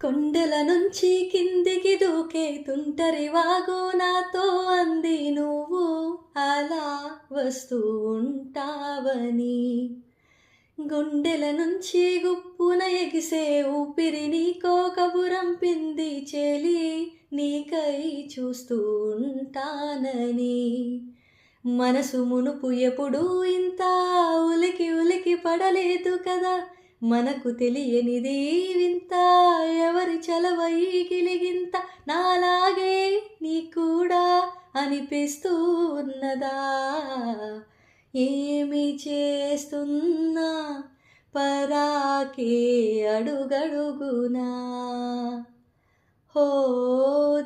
కొండల నుంచి కిందికి దూకే తుంటరి వాగు నాతో అంది నువ్వు అలా వస్తూ ఉంటావని. గుండెల నుంచి గుప్పున ఎగిసే ఊపిరి నీకో కబురంపింది చెలి, నీకై చూస్తూ ఉంటానని. మనసు మునుపు ఎప్పుడూ ఇంత ఉలికి ఉలికి పడలేదు కదా, మనకు తెలియనిది వింత, ఎవరి చలవ ఈ గిలిగింత, నాలాగే నీ కూడా అనిపిస్తూ ఉన్నదా. ఏమి చేస్తున్నా పరాకే అడుగడుగునా, హో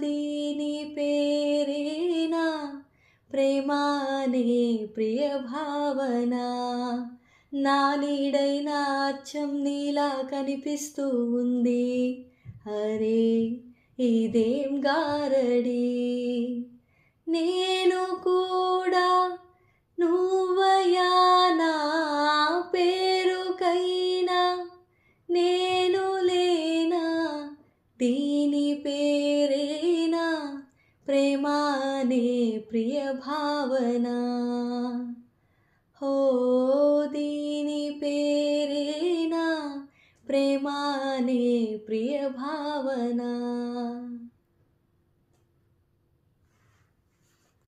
దీని పేరేనా ప్రేమానే ప్రియ భావన. నా నీడైనా అచ్చం నీలా కనిపిస్తూ ఉంది, అరే ఇదేం గారడి. నేను కూడా నువ్వయా నా పేరుకైనా నేను లేనా, దీని పేరేనా ప్రేమానే ప్రియ భావన. హో దీని పేరేనా ప్రేమానే ప్రియ భావన.